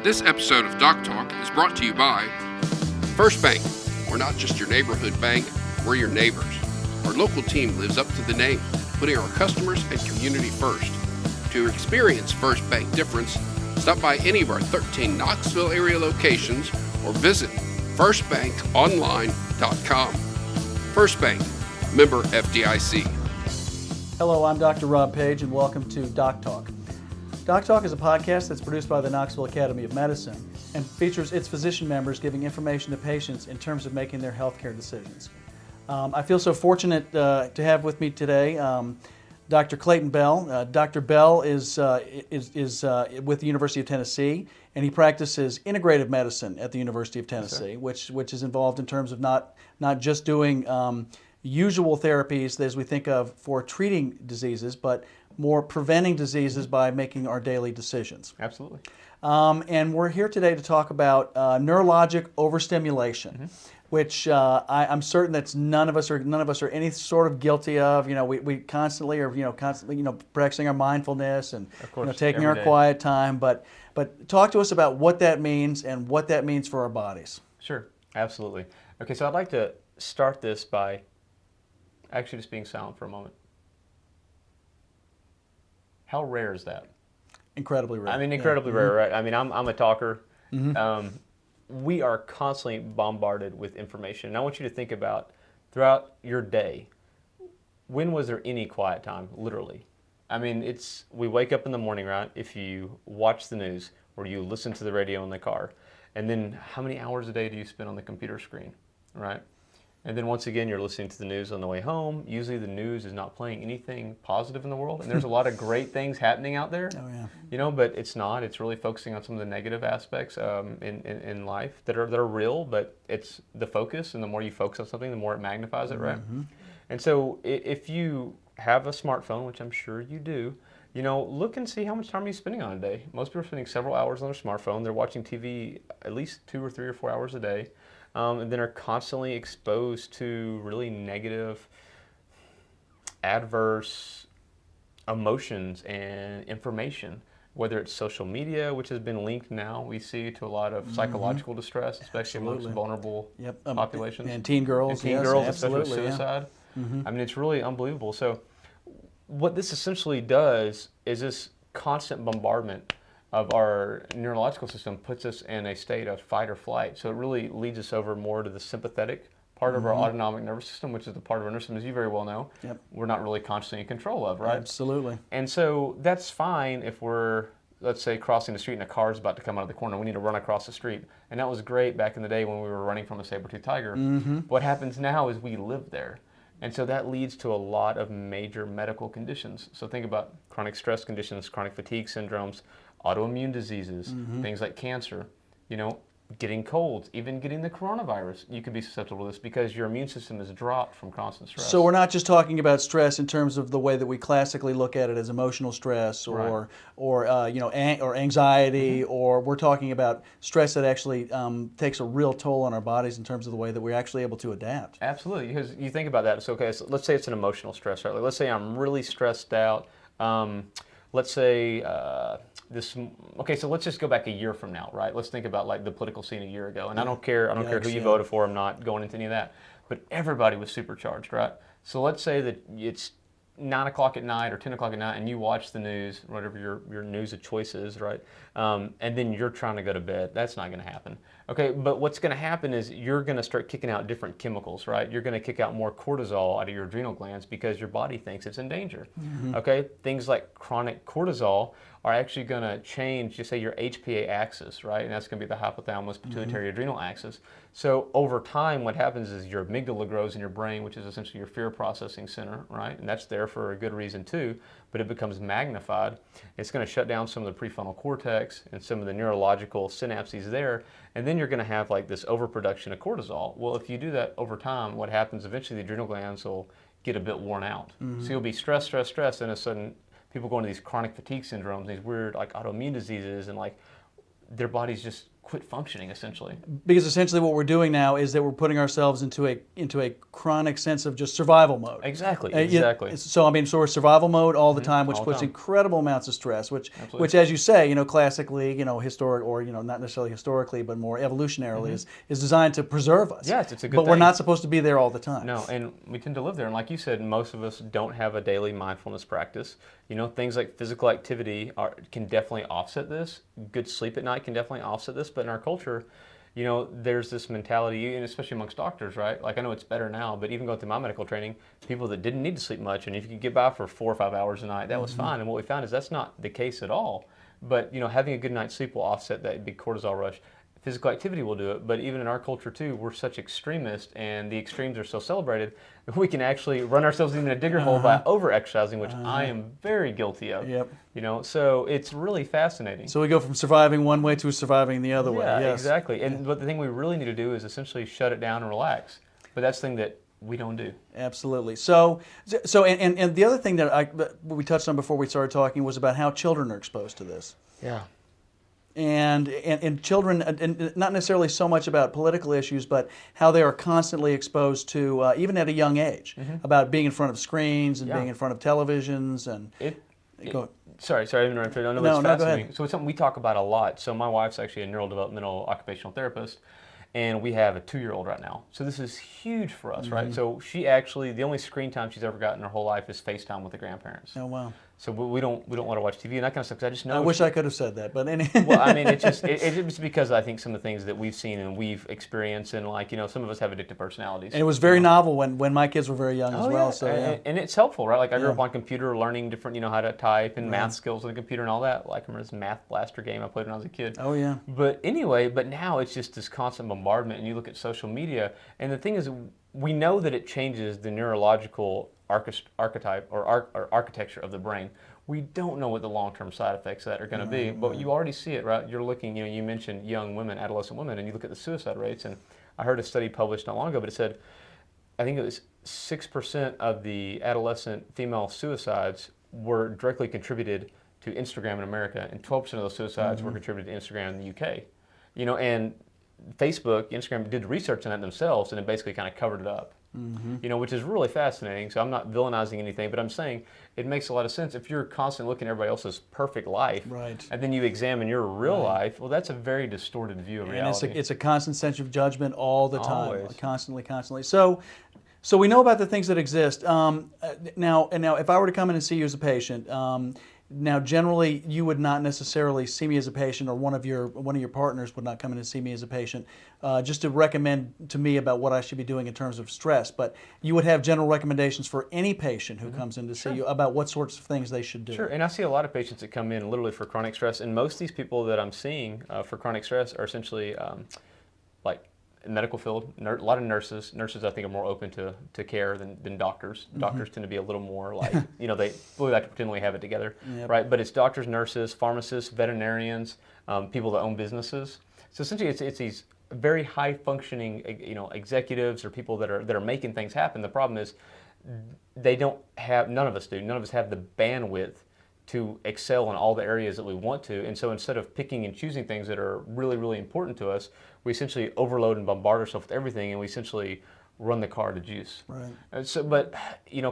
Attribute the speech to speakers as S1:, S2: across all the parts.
S1: This episode of Doc Talk is brought to you by First Bank. We're not just your neighborhood bank, we're your neighbors. Our local team lives up to the name, putting our customers and community first. To experience First Bank difference, stop by any of our 13 Knoxville area locations or visit firstbankonline.com. First Bank, member FDIC.
S2: Hello, I'm Dr. Rob Page, and welcome to Doc Talk. Doc Talk is a podcast that's produced by the Knoxville Academy of Medicine and features its physician members giving information to patients in terms of making their healthcare decisions. I feel so fortunate to have with me today Dr. Clayton Bell. Dr. Bell is with the University of Tennessee, and he practices integrative medicine at the University of Tennessee, which is involved in terms of not just doing usual therapies as we think of for treating diseases, but more preventing diseases by making our daily decisions.
S3: Absolutely.
S2: And we're here today to talk about neurologic overstimulation, which I'm certain that none of us are any sort of guilty of. You know, we constantly are practicing our mindfulness and taking our quiet time. But talk to us about what that means and what that means for our bodies.
S3: Sure, absolutely. Okay, so I'd like to start this by actually just being silent for a moment. How rare is that?
S2: Incredibly rare.
S3: I mean, incredibly rare, right? I mean, I'm a talker. We are constantly bombarded with information. And I want you to think about throughout your day, when was there any quiet time, literally? I mean, we wake up in the morning, right? If you watch the news or you listen to the radio in the car, and then how many hours a day do you spend on the computer screen, right? And then once again, you're listening to the news on the way home. Usually the news is not playing anything positive in the world. And there's a lot of great things happening out there.
S2: Oh, yeah.
S3: You know, but it's not. It's really focusing on some of the negative aspects in life that are real, but it's the focus. And the more you focus on something, the more it magnifies it, right? And so if you have a smartphone, which I'm sure you do, you know, look and see how much time you're spending on a day. Most people are spending several hours on their smartphone. They're watching TV at least 2 or 3 or 4 hours a day. And then are constantly exposed to really negative, adverse emotions and information, whether it's social media, which has been linked now, we see, to a lot of psychological distress, especially amongst vulnerable populations.
S2: And teen girls.
S3: And teen girls, especially with suicide. I mean, it's really unbelievable. So what this essentially does is this constant bombardment of our neurological system puts us in a state of fight or flight. So it really leads us over more to the sympathetic part of our autonomic nervous system, which is the part of our nervous system, as you very well know, we're not really consciously in control of, right?
S2: Absolutely.
S3: And so that's fine if we're, let's say, crossing the street and a car is about to come out of the corner. We need to run across the street. And that was great back in the day when we were running from a saber-toothed tiger. What happens now is we live there. And so that leads to a lot of major medical conditions. So think about chronic stress conditions, chronic fatigue syndromes, autoimmune diseases, things like cancer, you know, getting colds, even getting the coronavirus. You could be susceptible to this because your immune system is dropped from constant stress.
S2: So we're not just talking about stress in terms of the way that we classically look at it as emotional stress or anxiety, or we're talking about stress that actually takes a real toll on our bodies in terms of the way that we're actually able to adapt.
S3: Absolutely, because you think about that. So, okay, so let's say it's an emotional stress, right? Like, let's say I'm really stressed out. Let's say okay, so let's just go back a year from now, right? Let's think about like the political scene a year ago. And I don't care who you voted for. I'm not going into any of that. But everybody was supercharged, right? So let's say that it's 9 o'clock at night or 10 o'clock at night and you watch the news, whatever your news of choice is, right? And then you're trying to go to bed. That's not going to happen. Okay, but what's going to happen is you're going to start kicking out different chemicals, right? You're going to kick out more cortisol out of your adrenal glands because your body thinks it's in danger. Okay, things like chronic cortisol are actually going to change, just say, your HPA axis, right? And that's going to be the hypothalamus pituitary adrenal axis. So over time, what happens is your amygdala grows in your brain, which is essentially your fear processing center, right? And that's there for a good reason too, but it becomes magnified. It's going to shut down some of the prefrontal cortex and some of the neurological synapses there, and then you're going to have like this overproduction of cortisol. Well, if you do that over time, what happens eventually, the adrenal glands will get a bit worn out. So you'll be stressed, and all of a sudden people go into these chronic fatigue syndromes, these weird like autoimmune diseases, and like their body's just quit functioning, essentially.
S2: Because essentially what we're doing now is that we're putting ourselves into a chronic sense of just survival mode.
S3: Exactly,
S2: You know,
S3: exactly.
S2: so I mean, so we're survival mode all the time, which
S3: all the
S2: puts
S3: time.
S2: incredible amounts of stress, which
S3: Absolutely.
S2: as you say, classically, historic, or not necessarily historically, but more evolutionarily, is designed to preserve us.
S3: Yes, it's a good
S2: But we're
S3: thing.
S2: not supposed to be there all the time.
S3: No, and we tend to live there. And like you said, most of us don't have a daily mindfulness practice. Things like physical activity can definitely offset this. Good sleep at night can definitely offset this. But in our culture, there's this mentality, and especially amongst doctors, right? Like, I know it's better now, but even going through my medical training, people that didn't need to sleep much, and if you could get by for 4 or 5 hours a night, that was fine. And what we found is that's not the case at all. But, having a good night's sleep will offset that big cortisol rush. Physical activity will do it, but even in our culture too, we're such extremists, and the extremes are so celebrated that we can actually run ourselves in a digger hole by over-exercising, which I am very guilty of.
S2: Yep.
S3: So it's really fascinating.
S2: So we go from surviving one way to surviving the other way.
S3: Yeah,
S2: Yes.
S3: exactly. But the thing we really need to do is essentially shut it down and relax. But that's the thing that we don't do.
S2: Absolutely. So and the other thing that we touched on before we started talking was about how children are exposed to this.
S3: Yeah.
S2: And children, and not necessarily so much about political issues, but how they are constantly exposed to, even at a young age, about being in front of screens and being in front of televisions. And
S3: Sorry, I didn't interrupt you. No, it's fascinating. So it's something we talk about a lot. So my wife's actually a neurodevelopmental occupational therapist, and we have a 2-year-old right now. So this is huge for us, right? So she actually, the only screen time she's ever gotten in her whole life is FaceTime with the grandparents.
S2: Oh, wow.
S3: So we don't let her watch TV and that kind of stuff. 'Cause I just know.
S2: I wish I could have said that, but anyway.
S3: Well, I mean, it's just because I think some of the things that we've seen and we've experienced, and some of us have addictive personalities.
S2: And it was very novel when my kids were very young as well.
S3: Yeah.
S2: So
S3: and it's helpful, right? Like I grew up on computer, learning different, how to type and math skills on the computer and all that. Like I remember this Math Blaster game I played when I was a kid.
S2: Oh yeah.
S3: But anyway, now it's just this constant bombardment, and you look at social media, and the thing is, we know that it changes the neurological archetype or architecture of the brain. We don't know what the long-term side effects of that are going to be, but you already see it, right? You're looking, you mentioned young women, adolescent women, and you look at the suicide rates, and I heard a study published not long ago, but it said, I think it was 6% of the adolescent female suicides were directly contributed to Instagram in America, and 12% of those suicides were contributed to Instagram in the UK. And Facebook, Instagram did research on that themselves, and it basically kind of covered it up. Which is really fascinating. So I'm not villainizing anything, but I'm saying it makes a lot of sense. If you're constantly looking at everybody else's perfect life, and then you examine your real life, well, that's a very distorted view of reality.
S2: And it's a constant sense of judgment all the time,
S3: Always.
S2: constantly. So we know about the things that exist. Now, if I were to come in and see you as a patient, now generally you would not necessarily see me as a patient, or one of your partners would not come in and see me as a patient, just to recommend to me about what I should be doing in terms of stress. But you would have general recommendations for any patient who comes in to see you about what sorts of things they should do.
S3: Sure, and I see a lot of patients that come in literally for chronic stress, and most of these people that I'm seeing for chronic stress are essentially like medical field, a lot of nurses. Nurses, I think, are more open to care than doctors. Doctors tend to be a little more like, they really like to pretend we have it together, right? But it's doctors, nurses, pharmacists, veterinarians, people that own businesses. So essentially, it's these very high functioning, executives or people that are making things happen. The problem is none of us have the bandwidth to excel in all the areas that we want to. And so instead of picking and choosing things that are really, really important to us, we essentially overload and bombard ourselves with everything, and we essentially run the car to juice.
S2: Right.
S3: But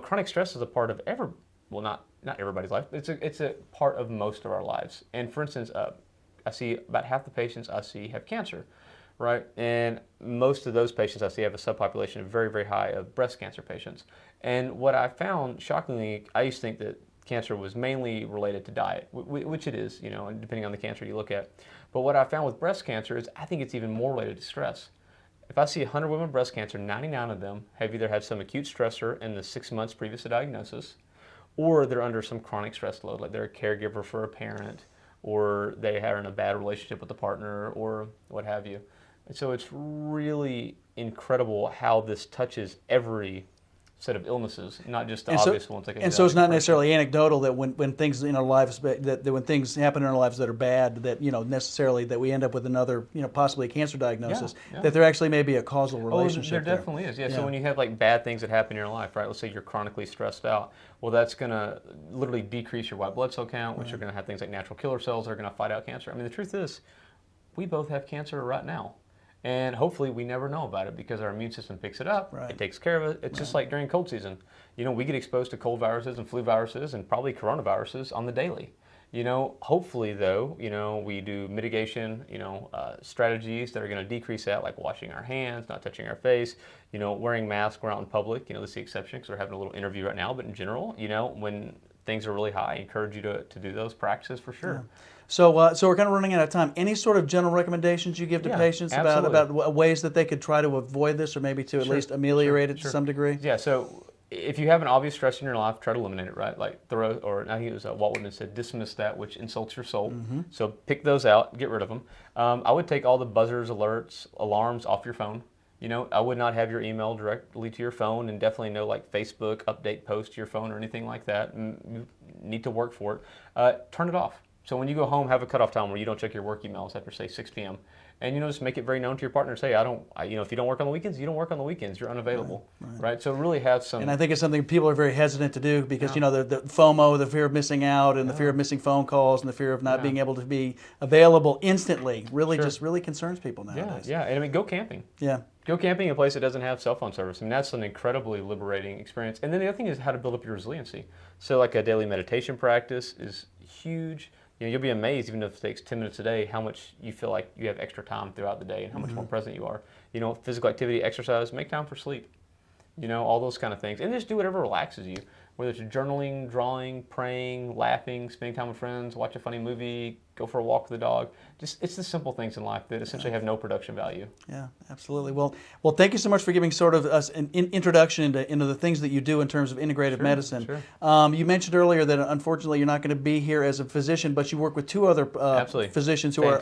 S3: chronic stress is a part of not everybody's life. It's a part of most of our lives. And for instance, I see about half the patients I see have cancer, right? And most of those patients I see have a subpopulation of very, very high of breast cancer patients. And what I found, shockingly, I used to think that cancer was mainly related to diet, which it is, depending on the cancer you look at. But what I found with breast cancer is I think it's even more related to stress. If I see 100 women with breast cancer, 99 of them have either had some acute stressor in the 6 months previous to diagnosis, or they're under some chronic stress load, like they're a caregiver for a parent, or they are in a bad relationship with a partner, or what have you. And so it's really incredible how this touches every set of illnesses, not just the obvious ones.
S2: And so it's not necessarily anecdotal that when things in our lives, that when things happen in our lives that are bad, that necessarily that we end up with another, possibly a cancer diagnosis. That there actually may be a causal relationship.
S3: There definitely is. Yeah. So when you have like bad things that happen in your life, right? Let's say you're chronically stressed out. Well, that's going to literally decrease your white blood cell count, which are going to have things like natural killer cells that are going to fight out cancer. I mean, the truth is, we both have cancer right now. And hopefully we never know about it because our immune system picks it up,
S2: Right.
S3: it takes care of it. It's just like during cold season. We get exposed to cold viruses and flu viruses and probably coronaviruses on the daily. Hopefully though, we do mitigation, strategies that are going to decrease that, like washing our hands, not touching our face, wearing masks when we're out in public. This is the exception because we're having a little interview right now, but in general, when things are really high, I encourage you to do those practices for sure.
S2: Yeah. So we're kind of running out of time. Any sort of general recommendations you give to patients about ways that they could try to avoid this, or maybe to at least ameliorate it to some degree?
S3: Yeah. So if you have an obvious stress in your life, try to eliminate it. Right, like I think it was Walt Whitman said, dismiss that which insults your soul. So pick those out, get rid of them. I would take all the buzzers, alerts, alarms off your phone. I would not have your email directly to your phone, and definitely no like Facebook update post to your phone or anything like that. You need to work for it. Turn it off. So when you go home, have a cutoff time where you don't check your work emails after, say, 6 p.m. And, just make it very known to your partner. Say, if you don't work on the weekends, you don't work on the weekends. You're unavailable, right? So really have some...
S2: And I think it's something people are very hesitant to do because, the FOMO, the fear of missing out, and the fear of missing phone calls, and the fear of not being able to be available instantly really just really concerns people nowadays.
S3: Yeah. And go camping.
S2: Yeah.
S3: Go camping in a place that doesn't have cell phone service. That's an incredibly liberating experience. And then the other thing is how to build up your resiliency. So like a daily meditation practice is huge. You'll be amazed, even if it takes 10 minutes a day, how much you feel like you have extra time throughout the day and how much more present you are. Physical activity, exercise, make time for sleep. All those kind of things. And just do whatever relaxes you, whether it's journaling, drawing, praying, laughing, spending time with friends, watch a funny movie, go for a walk with the dog. It's the simple things in life that essentially have no production value.
S2: Yeah, absolutely. Well, thank you so much for giving sort of us an introduction into the things that you do in terms of integrative medicine.
S3: Sure.
S2: You mentioned earlier that unfortunately you're not going to be here as a physician, but you work with two other physicians who are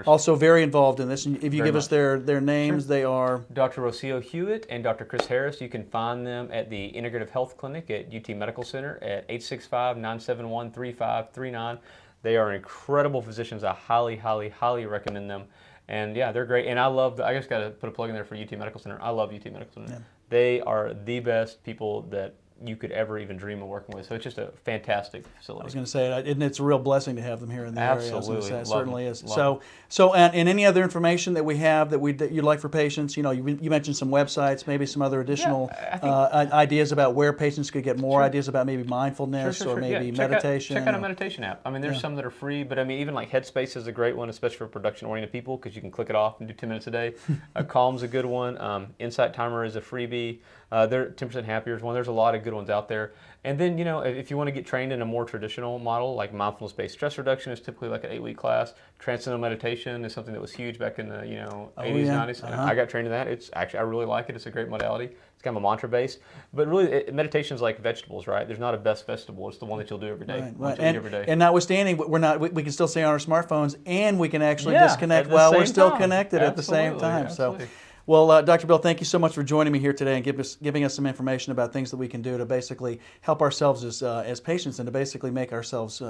S2: also very involved in this. And if you give us their names, they are... Dr.
S3: Rocio Hewitt and Dr. Chris Harris. You can find them at the Integrative Health Clinic at UT Medical Center at 865-971-3539. They are incredible physicians. I highly, highly, highly recommend them. And yeah, they're great. And I just got to put a plug in there for UT Medical Center. I love UT Medical Center. Yeah. They are the best people that you could ever even dream of working with. So it's just a fantastic facility.
S2: I was going to say, and it's a real blessing to have them here in the area.
S3: Absolutely.
S2: It certainly is. So, and any other information that we have that you'd like for patients? You mentioned some websites, maybe some other additional ideas about where patients could get more ideas about maybe mindfulness or maybe meditation.
S3: Check out a meditation app. There's some that are free, but even like Headspace is a great one, especially for production-oriented people, because you can click it off and do 10 minutes a day. Calm's a good one. Insight Timer is a freebie. They're 10% Happier is one. There's a lot of good ones out there. And then, if you want to get trained in a more traditional model, like mindfulness-based stress reduction is typically like an 8-week class. Transcendental meditation is something that was huge back in the 80s, 90s. I got trained in that. It's actually, I really like it. It's a great modality. It's kind of a mantra-based. But really, meditation is like vegetables, right? There's not a best vegetable. It's the one that you'll do every day.
S2: Right. And notwithstanding, we can still stay on our smartphones, and we can actually disconnect while we're still connected at the same time.
S3: Absolutely.
S2: So. Well, Dr. Bell, thank you so much for joining me here today and giving us some information about things that we can do to basically help ourselves as patients and to basically make ourselves,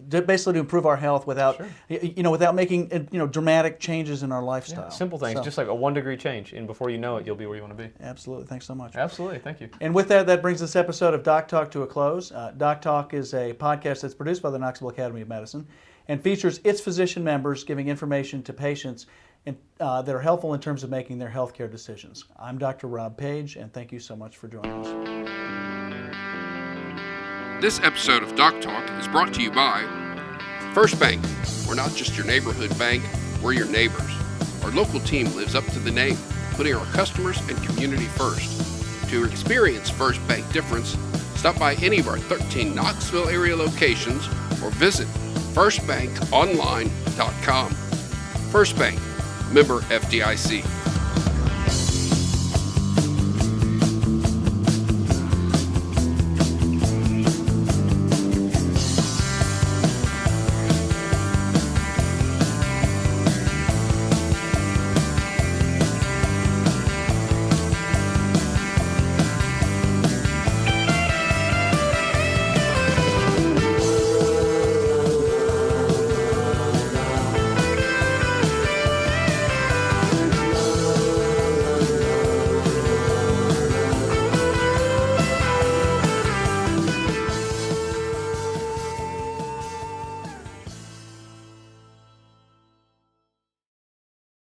S2: basically to improve our health without, without making, dramatic changes in our lifestyle.
S3: Yeah, simple things, just like a 1-degree change, and before you know it, you'll be where you want to be.
S2: Absolutely. Thanks so much.
S3: Absolutely. Thank you.
S2: And with that brings this episode of Doc Talk to a close. Doc Talk is a podcast that's produced by the Knoxville Academy of Medicine and features its physician members giving information to patients that are helpful in terms of making their healthcare decisions. I'm Dr. Rob Page, and thank you so much for joining us.
S1: This episode of Doc Talk is brought to you by First Bank. We're not just your neighborhood bank, we're your neighbors. Our local team lives up to the name, putting our customers and community first. To experience First Bank difference, stop by any of our 13 Knoxville area locations or visit firstbankonline.com. First Bank, member FDIC.